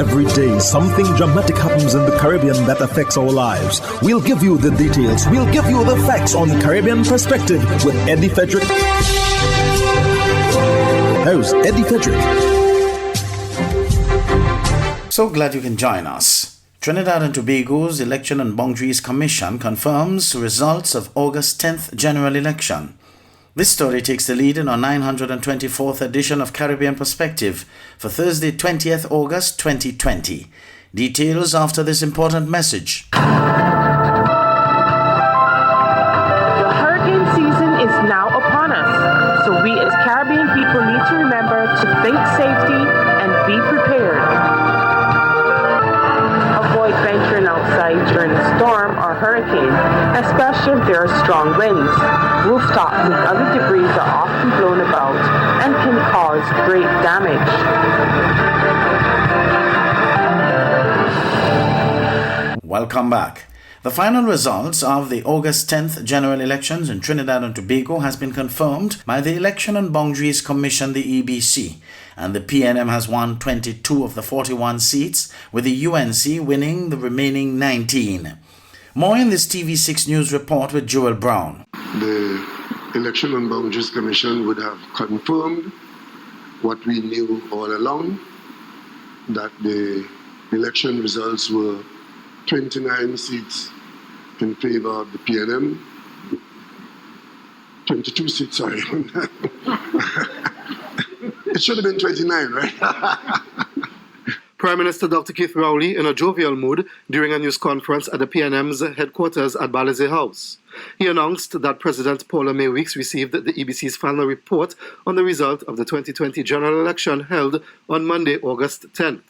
Every day, something dramatic happens in the Caribbean that affects our lives. We'll give you the details. We'll give you the facts on Caribbean Perspective with Eddie Frederick. Here's Eddie Frederick. So glad you can join us. Trinidad and Tobago's Election and Boundaries Commission confirms results of August 10th general election. This story takes the lead in our 924th edition of Caribbean Perspective for Thursday, 20th August 2020. Details after this important message. The hurricane season is now upon us, so we as Caribbean people need to remember to think safety and be prepared. Avoid venturing outside during a storm or hurricane, especially if there are strong winds. Rooftops and other debris are often blown about and can cause great damage. Welcome back. The final results of the August 10th general elections in Trinidad and Tobago has been confirmed by the Election and Boundaries Commission, the EBC, and the PNM has won 22 of the 41 seats, with the UNC winning the remaining 19. More in this TV6 News report with Joel Brown. The Election and Boundaries Commission would have confirmed what we knew all along, that the election results were 29 seats in favor of the PNM, 22 seats, sorry. It should have been 29, right? Prime Minister Dr. Keith Rowley in a jovial mood during a news conference at the PNM's headquarters at Balize House. He announced that President Paula May Weeks received the EBC's final report on the result of the 2020 general election held on Monday, August 10th.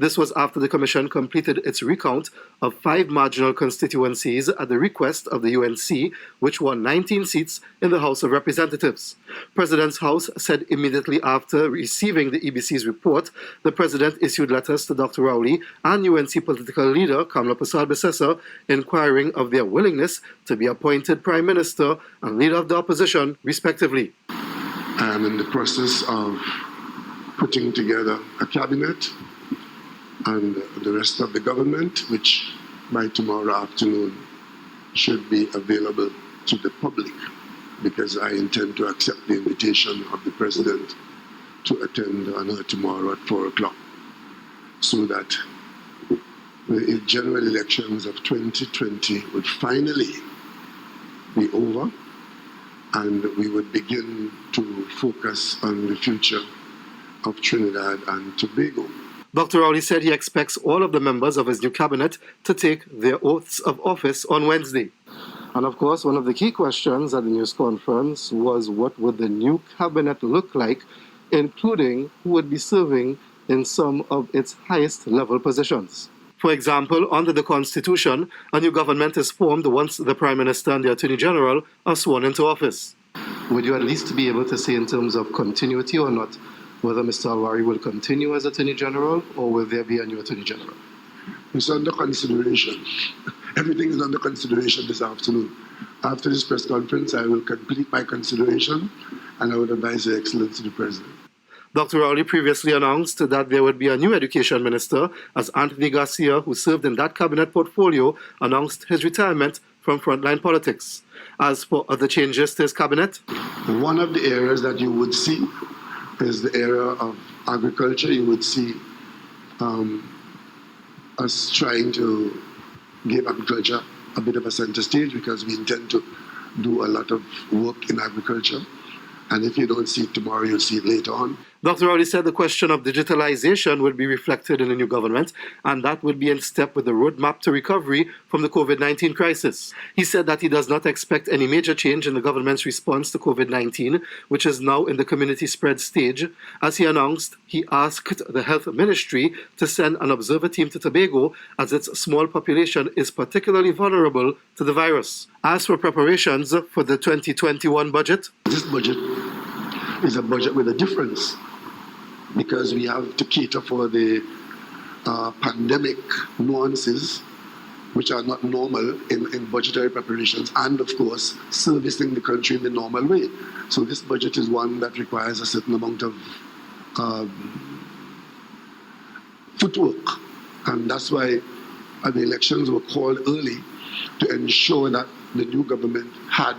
This was after the Commission completed its recount of 5 marginal constituencies at the request of the UNC, which won 19 seats in the House of Representatives. President's House said immediately after receiving the EBC's report, the President issued letters to Dr. Rowley and UNC political leader Kamla Persad-Bissessor inquiring of their willingness to be appointed Prime Minister and Leader of the Opposition, respectively. I am in the process of putting together a cabinet and the rest of the government, which by tomorrow afternoon should be available to the public, because I intend to accept the invitation of the President to attend on her tomorrow at 4 o'clock, so that the general elections of 2020 would finally be over and we would begin to focus on the future of Trinidad and Tobago. Dr. Rowley said he expects all of the members of his new cabinet to take their oaths of office on Wednesday. And of course, one of the key questions at the news conference was what would the new cabinet look like, including who would be serving in some of its highest level positions. For example, under the Constitution, a new government is formed once the Prime Minister and the Attorney General are sworn into office. Would you at least be able to say in terms of continuity or not, whether Mr. Alwari will continue as Attorney General or will there be a new Attorney General? It's under consideration. Everything is under consideration this afternoon. After this press conference, I will complete my consideration and I will advise Your Excellency the President. Dr. Rowley previously announced that there would be a new education minister, as Anthony Garcia, who served in that cabinet portfolio, announced his retirement from frontline politics. As for other changes to his cabinet, one of the areas that you would see is the area of agriculture. You would see us trying to give agriculture a bit of a center stage, because we intend to do a lot of work in agriculture. And if you don't see it tomorrow, you'll see it later on. Dr. Rowley said the question of digitalization would be reflected in the new government, and that would be in step with the roadmap to recovery from the COVID-19 crisis. He said that he does not expect any major change in the government's response to COVID-19, which is now in the community spread stage. As he announced, he asked the Health Ministry to send an observer team to Tobago, as its small population is particularly vulnerable to the virus. As for preparations for the 2021 budget, this budget is a budget with a difference, because we have to cater for the pandemic nuances, which are not normal in budgetary preparations, and of course servicing the country in the normal way. So this budget is one that requires a certain amount of footwork. And that's why the elections were called early, to ensure that the new government had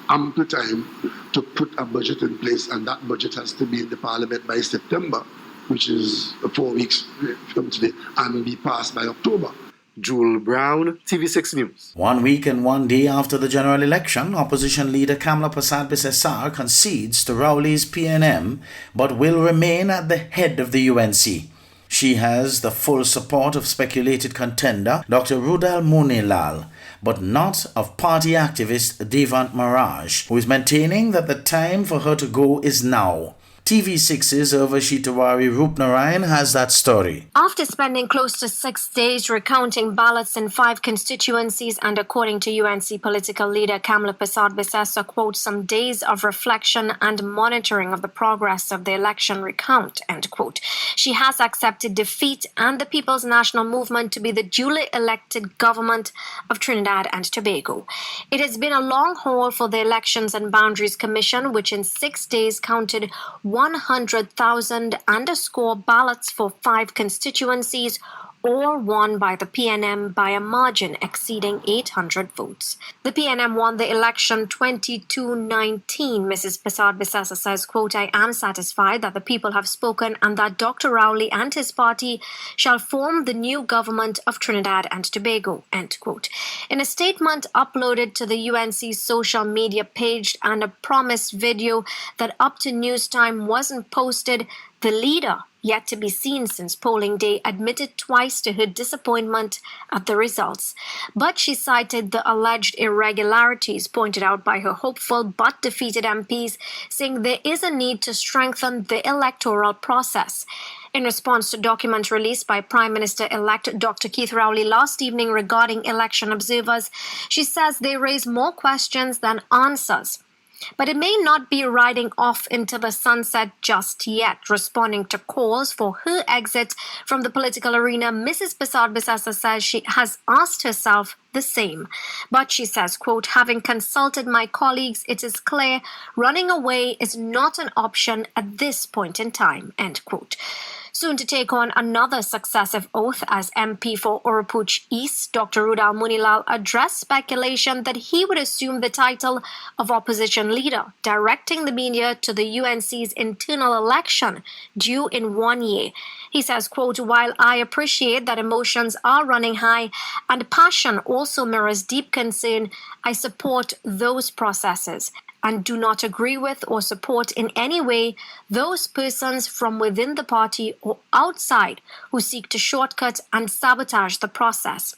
ample time to put a budget in place, and that budget has to be in the parliament by September, which is 4 weeks from today, and be passed by October. Jewel Brown, TV6 News. 1 week and 1 day after the general election, opposition leader Kamla Persad-Bissessar concedes to Rowley's PNM but will remain at the head of the UNC. She has the full support of speculated contender Dr. Rudal Munilal, but not of party activist Devant Maraj, who is maintaining that the time for her to go is now. TV6's Urvashi Tiwari Rupnarayan has that story. After spending close to 6 days recounting ballots in 5 constituencies and, according to UNC political leader Kamla Persad-Bissessar, quote, some days of reflection and monitoring of the progress of the election recount, end quote, she has accepted defeat and the People's National Movement to be the duly elected government of Trinidad and Tobago. It has been a long haul for the Elections and Boundaries Commission, which in 6 days counted 100,000 and a score ballots for 5 constituencies, all won by the PNM by a margin exceeding 800 votes. The PNM won the election 22-19. Mrs. Persad-Bissessar says, quote, I am satisfied that the people have spoken and that Dr. Rowley and his party shall form the new government of Trinidad and Tobago, end quote. In a statement uploaded to the UNC's social media page and a promised video that up to news time wasn't posted, the leader, yet to be seen since polling day, admitted twice to her disappointment at the results. But she cited the alleged irregularities pointed out by her hopeful but defeated MPs, saying there is a need to strengthen the electoral process. In response to documents released by Prime Minister-elect Dr. Keith Rowley last evening regarding election observers, she says they raise more questions than answers. But it may not be riding off into the sunset just yet. Responding to calls for her exit from the political arena, Mrs. Persad-Bissessar says she has asked herself the same. But she says, quote, having consulted my colleagues, it is clear running away is not an option at this point in time, end quote. Soon to take on another successive oath as MP for Oropouche East, Dr. Rudal Munilal addressed speculation that he would assume the title of opposition leader, directing the media to the UNC's internal election due in 1 year. He says, quote, while I appreciate that emotions are running high and passion also mirrors deep concern, I support those processes and do not agree with or support in any way those persons from within the party or outside who seek to shortcut and sabotage the process.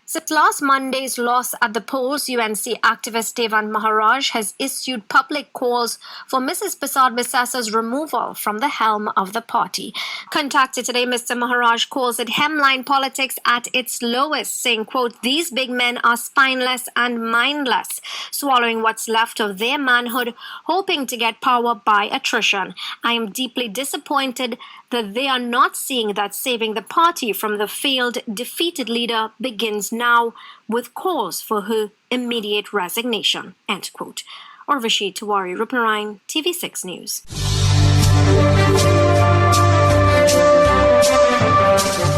Since last Monday's loss at the polls, UNC activist Devant Maharaj has issued public calls for Mrs. Persad-Bissessar's removal from the helm of the party. Contacted today, Mr. Maharaj calls it hemline politics at its lowest, saying, quote, these big men are spineless and mindless, swallowing what's left of their manhood, hoping to get power by attrition. I am deeply disappointed that they are not seeing that saving the party from the failed, defeated leader begins now with calls for her immediate resignation, end quote. Urvashi Tiwari Rupnarayan, TV6 News.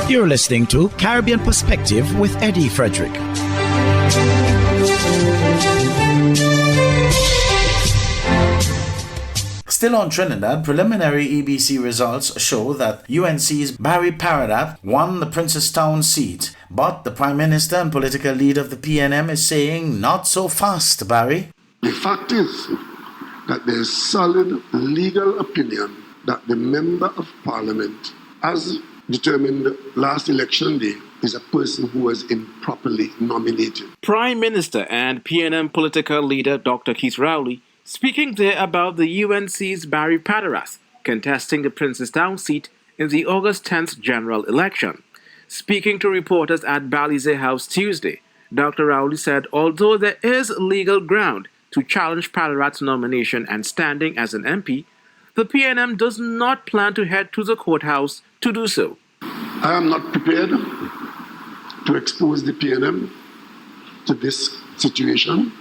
You're listening to Caribbean Perspective with Eddie Frederick. Still on Trinidad, preliminary EBC results show that UNC's Barry Paradat won the Princestown seat, but the Prime Minister and political leader of the PNM is saying, not so fast, Barry. The fact is that there is solid legal opinion that the Member of Parliament, as determined last election day, is a person who was improperly nominated. Prime Minister and PNM political leader Dr. Keith Rowley speaking there about the UNC's Barry Paradat contesting the Princestown seat in the August 10th general election. Speaking to reporters at Balize House Tuesday, Dr. Rowley said although there is legal ground to challenge Paradat's nomination and standing as an MP, the PNM does not plan to head to the courthouse to do so. I am not prepared to expose the PNM to this situation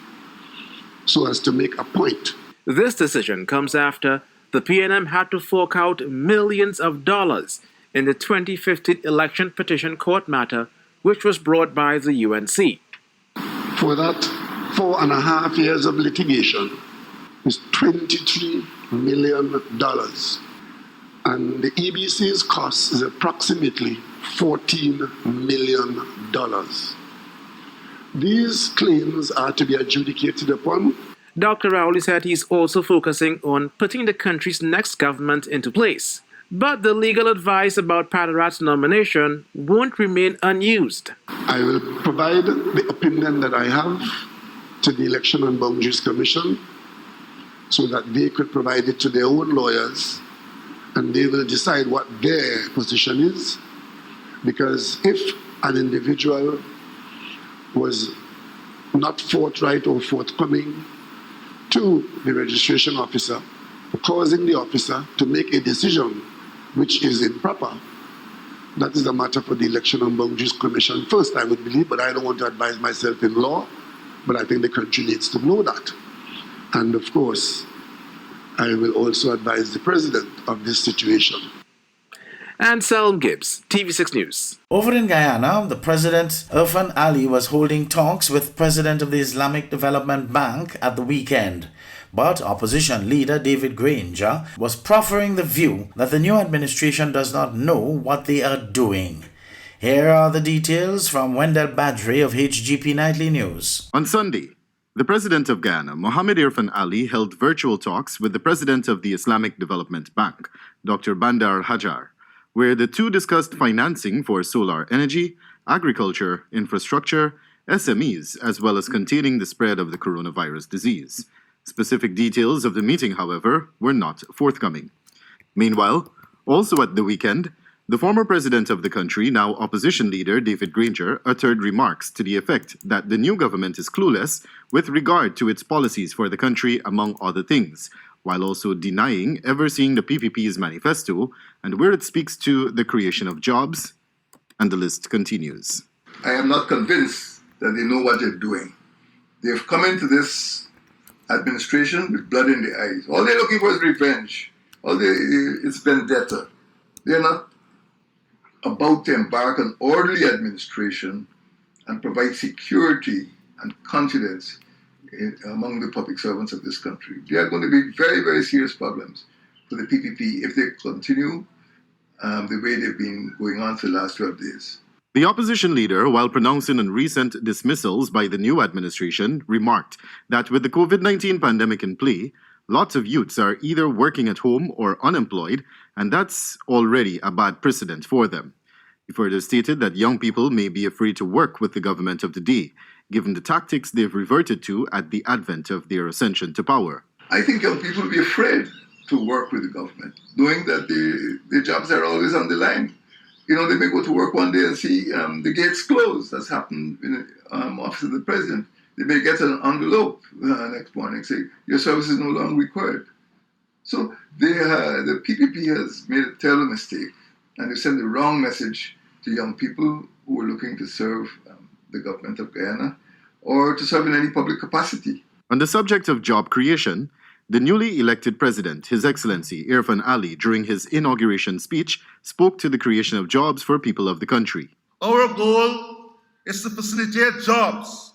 so as to make a point. This decision comes after the PNM had to fork out millions of dollars in the 2015 election petition court matter, which was brought by the UNC. For that 4.5 years of litigation is $23 million. And the EBC's cost is approximately $14 million. These claims are to be adjudicated upon. Dr. Rowley said he's also focusing on putting the country's next government into place. But the legal advice about Paderat's nomination won't remain unused. I will provide the opinion that I have to the Election and Boundaries Commission so that they could provide it to their own lawyers and they will decide what their position is. Because if an individual was not forthright or forthcoming to the registration officer, causing the officer to make a decision which is improper, that is a matter for the Election and Boundaries Commission first, I would believe, but I don't want to advise myself in law, but I think the country needs to know that. And of course, I will also advise the president of this situation. And Selm Gibbs, TV6 News. Over in Guyana, the President Irfan Ali was holding talks with President of the Islamic Development Bank at the weekend. But opposition leader David Granger was proffering the view that the new administration does not know what they are doing. Here are the details from Wendell Badri of HGP Nightly News. On Sunday, the President of Guyana, Mohamed Irfan Ali, held virtual talks with the President of the Islamic Development Bank, Dr. Bandar Hajar, where the two discussed financing for solar energy, agriculture, infrastructure, SMEs, as well as containing the spread of the coronavirus disease. Specific details of the meeting, however, were not forthcoming. Meanwhile, also at the weekend, the former president of the country, now opposition leader David Granger, uttered remarks to the effect that the new government is clueless with regard to its policies for the country, among other things, while also denying ever seeing the PPP's manifesto and where it speaks to the creation of jobs, and the list continues. I am not convinced that they know what they're doing. They've come into this administration with blood in their eyes. All they're looking for is revenge. It's vendetta. They're not about to embark on orderly administration and provide security and confidence among the public servants of this country. They are going to be very, very serious problems for the PPP if they continue the way they've been going on for the last 12 days. The opposition leader, while pronouncing on recent dismissals by the new administration, remarked that with the COVID-19 pandemic in play, lots of youths are either working at home or unemployed, and that's already a bad precedent for them. He further stated that young people may be afraid to work with the government of the day, given the tactics they've reverted to at the advent of their ascension to power. I think young people will be afraid to work with the government, knowing that their jobs are always on the line. You know, they may go to work one day and see the gates closed. That's happened in the office of the president. They may get an envelope next morning saying, your service is no longer required. So the PPP has made a terrible mistake, and they sent the wrong message to young people who are looking to serve the government of Guyana or to serve in any public capacity. On the subject of job creation, the newly elected president, His Excellency Irfan Ali, during his inauguration speech, spoke to the creation of jobs for people of the country. Our goal is to facilitate jobs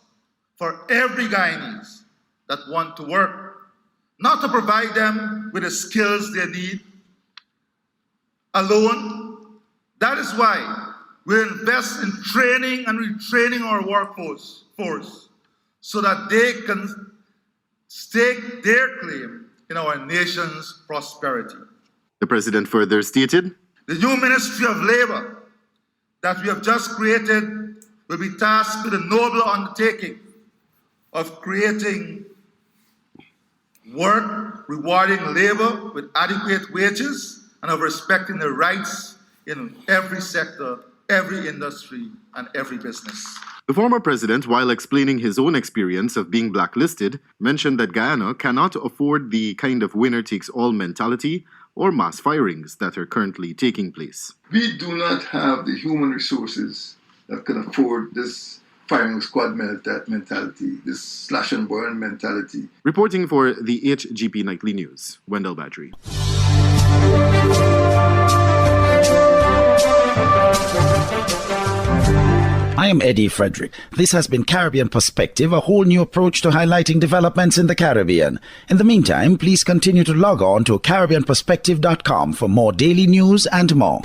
for every Guyanese that want to work, not to provide them with the skills they need alone. That is why we invest in training and retraining our workforce so that they can stake their claim in our nation's prosperity. The president further stated, the new Ministry of Labor that we have just created will be tasked with the noble undertaking of creating work, rewarding labor with adequate wages, and of respecting the rights in every sector, every industry, and every business. The former president, while explaining his own experience of being blacklisted, mentioned that Guyana cannot afford the kind of winner-takes-all mentality or mass firings that are currently taking place. We do not have the human resources that can afford this firing squad mentality, this slash and burn mentality. Reporting for the HGP Nightly News, Wendell Badri. I am Eddie Frederick. This has been Caribbean Perspective, a whole new approach to highlighting developments in the Caribbean. In the meantime, please continue to log on to CaribbeanPerspective.com for more daily news and more.